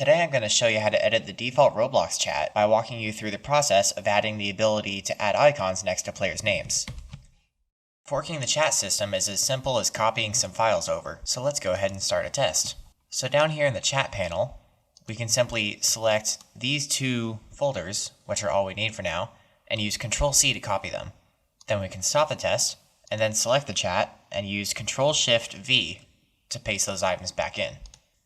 Today I'm going to show you how to edit the default Roblox chat by walking you through the process of adding the ability to add icons next to players' names. Forking the chat system is as simple as copying some files over, so let's go ahead and start a test. So down here in the chat panel, we can simply select these two folders, which are all we need for now, and use Control-C to copy them. Then we can stop the test, and then select the chat, and use Control-Shift-V to paste those items back in.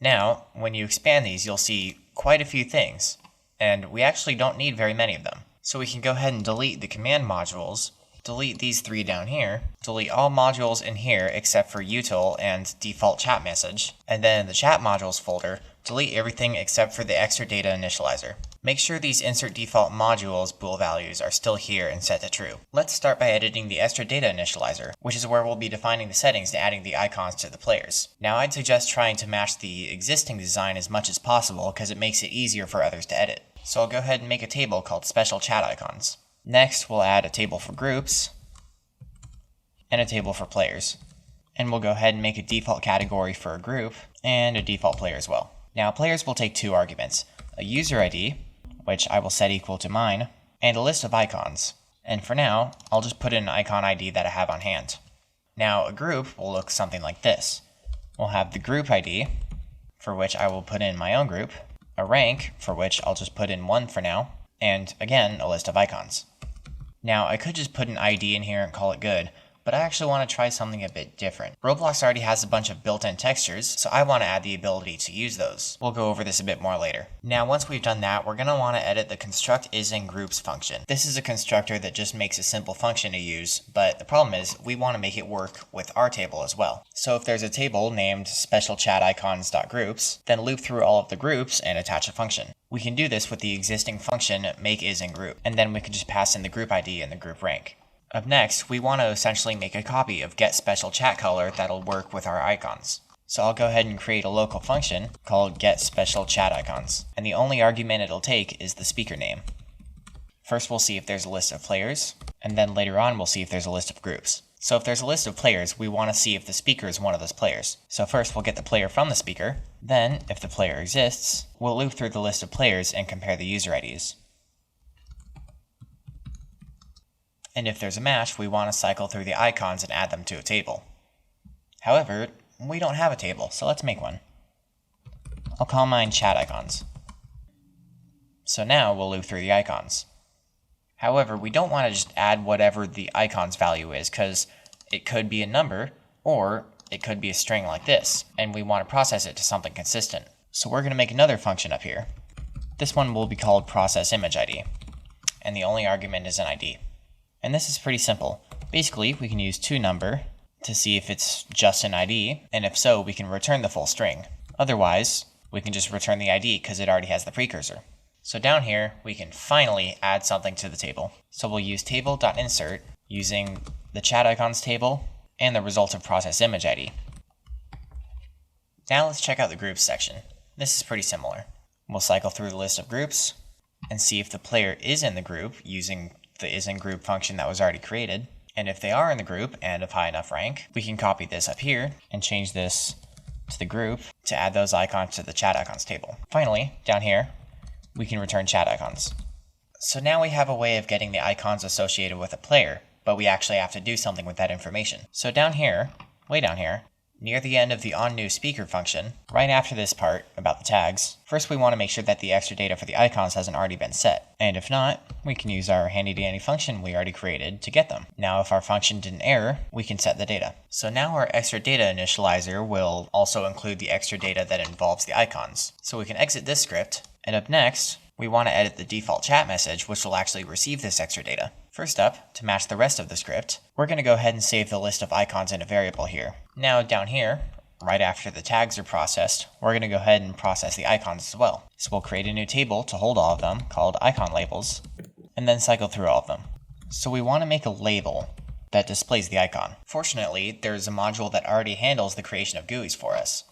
Now, when you expand these, you'll see quite a few things, and we actually don't need very many of them. So we can go ahead and delete the command modules, delete these three down here, delete all modules in here except for util and default chat message, and then in the chat modules folder, delete everything except for the extra data initializer. Make sure these insert default modules bool values are still here and set to true. Let's start by editing the extra data initializer, which is where we'll be defining the settings and adding the icons to the players. Now I'd suggest trying to match the existing design as much as possible because it makes it easier for others to edit. So I'll go ahead and make a table called Special Chat Icons. Next, we'll add a table for groups and a table for players. And we'll go ahead and make a default category for a group and a default player as well. Now players will take two arguments, a user ID, which I will set equal to mine, and a list of icons. And for now, I'll just put in an icon ID that I have on hand. Now a group will look something like this. We'll have the group ID, for which I will put in my own group, a rank, for which I'll just put in 1 for now, and again, a list of icons. Now I could just put an ID in here and call it good, but I actually want to try something a bit different. Roblox already has a bunch of built-in textures, so I want to add the ability to use those. We'll go over this a bit more later. Now once we've done that, we're going to want to edit the constructIsInGroups function. This is a constructor that just makes a simple function to use, but the problem is we want to make it work with our table as well. So if there's a table named specialchaticons.groups, then loop through all of the groups and attach a function. We can do this with the existing function makeIsInGroup, and then we can just pass in the group ID and the group rank. Up next, we want to essentially make a copy of getSpecialChatColor that'll work with our icons. So I'll go ahead and create a local function called getSpecialChatIcons, and the only argument it'll take is the speaker name. First we'll see if there's a list of players, and then later on we'll see if there's a list of groups. So if there's a list of players, we want to see if the speaker is one of those players. So first we'll get the player from the speaker, then if the player exists, we'll loop through the list of players and compare the user IDs. And if there's a match, we want to cycle through the icons and add them to a table. However, we don't have a table, so let's make one. I'll call mine Chat Icons. So now we'll loop through the icons. However, we don't want to just add whatever the icon's value is, because it could be a number, or it could be a string like this, and we want to process it to something consistent. So we're going to make another function up here. This one will be called processImageID, and the only argument is an ID. And this is pretty simple. Basically, we can use toNumber to see if it's just an ID, and if so, we can return the full string. Otherwise, we can just return the ID because it already has the precursor. So down here, we can finally add something to the table. So we'll use table.insert using the chat icons table and the result of processImageID. Now let's check out the groups section. This is pretty similar. We'll cycle through the list of groups and see if the player is in the group using the isInGroup function that was already created. And if they are in the group and of high enough rank, we can copy this up here and change this to the group to add those icons to the chat icons table. Finally, down here, we can return chat icons. So now we have a way of getting the icons associated with a player, but we actually have to do something with that information. So down here, way down here, near the end of the onNewSpeaker function, right after this part about the tags, first we want to make sure that the extra data for the icons hasn't already been set. And if not, we can use our handy-dandy function we already created to get them. Now if our function didn't error, we can set the data. So now our extra data initializer will also include the extra data that involves the icons. So we can exit this script, and up next, we want to edit the default chat message, which will actually receive this extra data. First up, to match the rest of the script, we're going to go ahead and save the list of icons in a variable here. Now down here, right after the tags are processed, we're going to go ahead and process the icons as well. So we'll create a new table to hold all of them called icon labels, and then cycle through all of them. So we want to make a label that displays the icon. Fortunately, there's a module that already handles the creation of GUIs for us,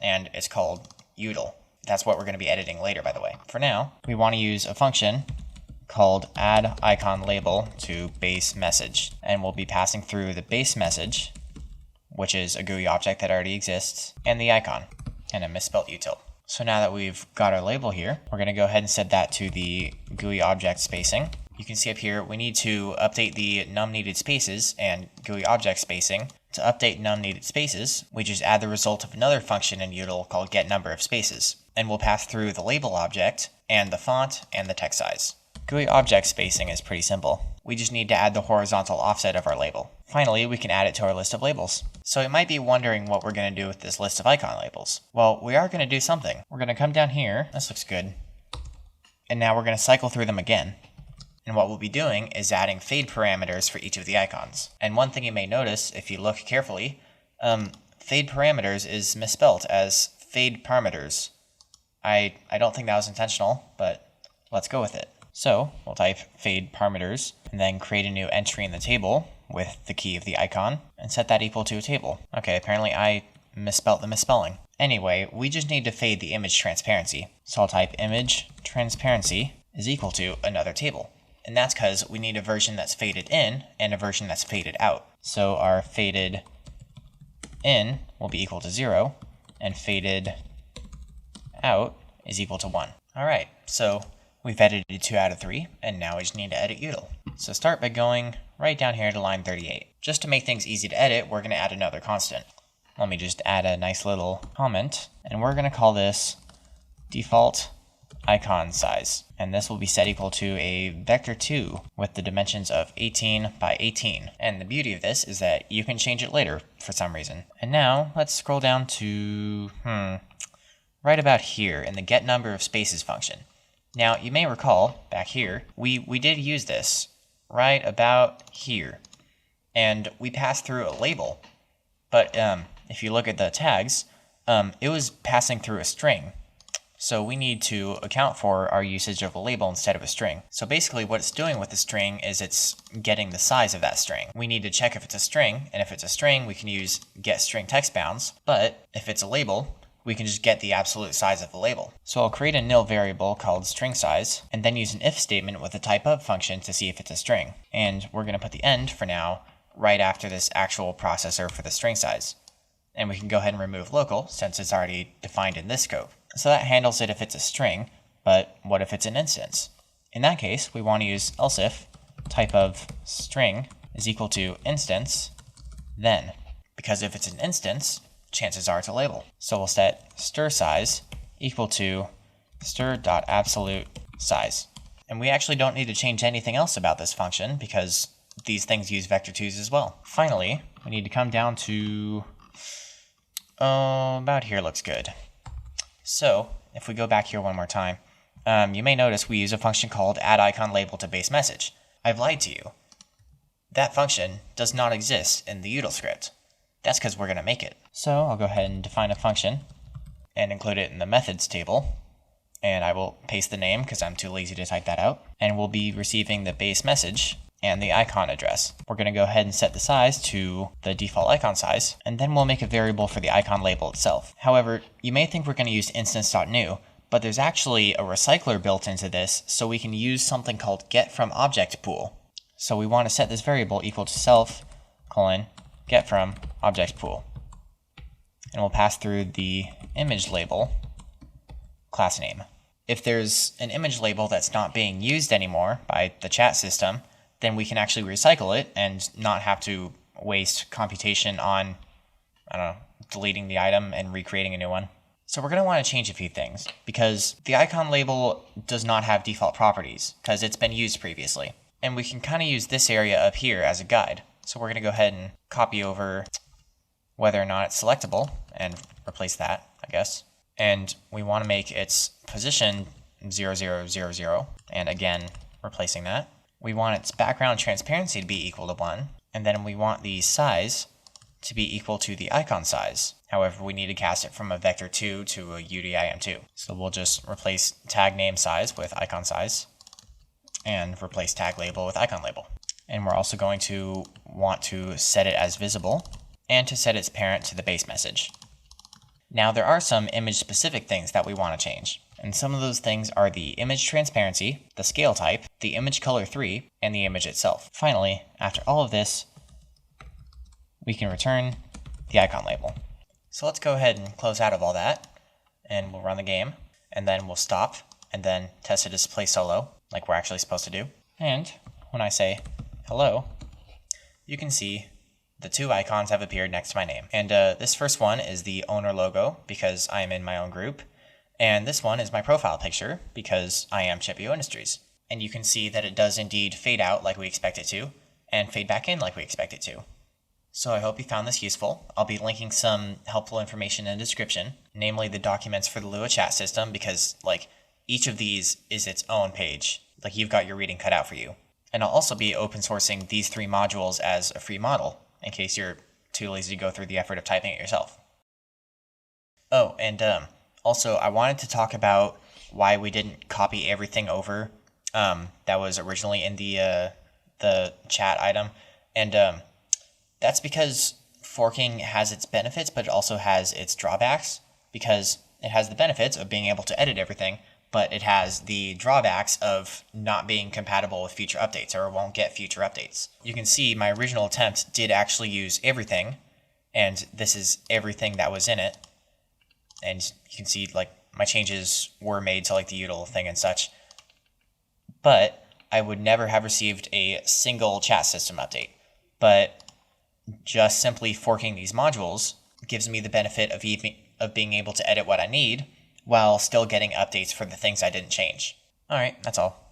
and it's called util. That's what we're going to be editing later, by the way. For now, we want to use a function called addIconLabel to base message, and we'll be passing through the base message, which is a GUI object that already exists, and the icon, and a misspelled util. So now that we've got our label here, we're going to go ahead and set that to the GUI object spacing. You can see up here, we need to update the num needed spaces and GUI object spacing. To update num needed spaces, we just add the result of another function in util called getNumberOfSpaces, and we'll pass through the label object and the font and the text size. GUI object spacing is pretty simple. We just need to add the horizontal offset of our label. Finally, we can add it to our list of labels. So you might be wondering what we're going to do with this list of icon labels. Well, we are going to do something. We're going to come down here. This looks good. And now we're going to cycle through them again. And what we'll be doing is adding fade parameters for each of the icons. And one thing you may notice, if you look carefully, fade parameters is misspelt as fade parameters. I don't think that was intentional, but let's go with it. So we'll type fade parameters and then create a new entry in the table with the key of the icon and set that equal to a table. Okay, apparently I misspelt the misspelling. Anyway, we just need to fade the image transparency. So I'll type image transparency is equal to another table. And that's because we need a version that's faded in and a version that's faded out. So our faded in will be equal to 0 and faded out is equal to 1. All right, so we've edited 2 out of 3, and now we just need to edit util. So start by going right down here to line 38. Just to make things easy to edit, we're going to add another constant. Let me just add a nice little comment, and we're going to call this default icon size. And this will be set equal to a vector 2 with the dimensions of 18 by 18. And the beauty of this is that you can change it later for some reason. And now let's scroll down to, right about here in the getNumberOfSpaces function. Now, you may recall, back here, we did use this right about here, and we passed through a label, but if you look at the tags, it was passing through a string, so we need to account for our usage of a label instead of a string. So basically what it's doing with the string is it's getting the size of that string. We need to check if it's a string, and if it's a string, we can use getStringTextBounds, but if it's a label, we can just get the absolute size of the label. So I'll create a nil variable called string size, and then use an if statement with a typeOf function to see if it's a string. And we're going to put the end, for now, right after this actual processor for the string size. And we can go ahead and remove local, since it's already defined in this scope. So that handles it if it's a string, but what if it's an instance? In that case, we want to use else if typeOf string is equal to instance, then. Because if it's an instance, chances are it's a label. So we'll set stir size equal to stir.absolute size. And we actually don't need to change anything else about this function because these things use vector 2s as well. Finally, we need to come down to, about here looks good. So if we go back here one more time, you may notice we use a function called addIconLabel to base message. I've lied to you. That function does not exist in the util script. That's because we're going to make it. So I'll go ahead and define a function and include it in the methods table. And I will paste the name because I'm too lazy to type that out. And we'll be receiving the base message and the icon address. We're going to go ahead and set the size to the default icon size, and then we'll make a variable for the icon label itself. However, you may think we're going to use instance.new, but there's actually a recycler built into this, so we can use something called getFromObjectPool. So we want to set this variable equal to self, getFromObjectPool. And we'll pass through the image label class name. If there's an image label that's not being used anymore by the chat system, then we can actually recycle it and not have to waste computation on, deleting the item and recreating a new one. So we're going to want to change a few things because the icon label does not have default properties because it's been used previously. And we can kind of use this area up here as a guide. So we're going to go ahead and copy over whether or not it's selectable and replace that, I guess. And we want to make its position 0, 0, 0, 0, and again, replacing that. We want its background transparency to be equal to 1, and then we want the size to be equal to the icon size. However, we need to cast it from a vector 2 to a UDIM2. So we'll just replace tag name size with icon size, and replace tag label with icon label. And we're also going to want to set it as visible, and to set its parent to the base message. Now there are some image specific things that we want to change. And some of those things are the image transparency, the scale type, the image color 3, and the image itself. Finally, after all of this, we can return the icon label. So let's go ahead and close out of all that and we'll run the game, and then we'll stop, and then test to display solo, like we're actually supposed to do. And when I say hello, you can see the two icons have appeared next to my name. And this first one is the owner logo, because I am in my own group. And this one is my profile picture, because I am Chipio Industries. And you can see that it does indeed fade out like we expect it to, and fade back in like we expect it to. So I hope you found this useful. I'll be linking some helpful information in the description, namely the documents for the Lua chat system, because each of these is its own page. You've got your reading cut out for you. And I'll also be open sourcing these 3 modules as a free model, in case you're too lazy to go through the effort of typing it yourself. Oh, and also I wanted to talk about why we didn't copy everything over that was originally in the chat item. And that's because forking has its benefits, but it also has its drawbacks, because it has the benefits of being able to edit everything, but it has the drawbacks of not being compatible with future updates, or won't get future updates. You can see my original attempt did actually use everything, and this is everything that was in it. And you can see my changes were made to the util thing and such. But I would never have received a single chat system update. But just simply forking these modules gives me the benefit of being able to edit what I need, while still getting updates for the things I didn't change. Alright, that's all.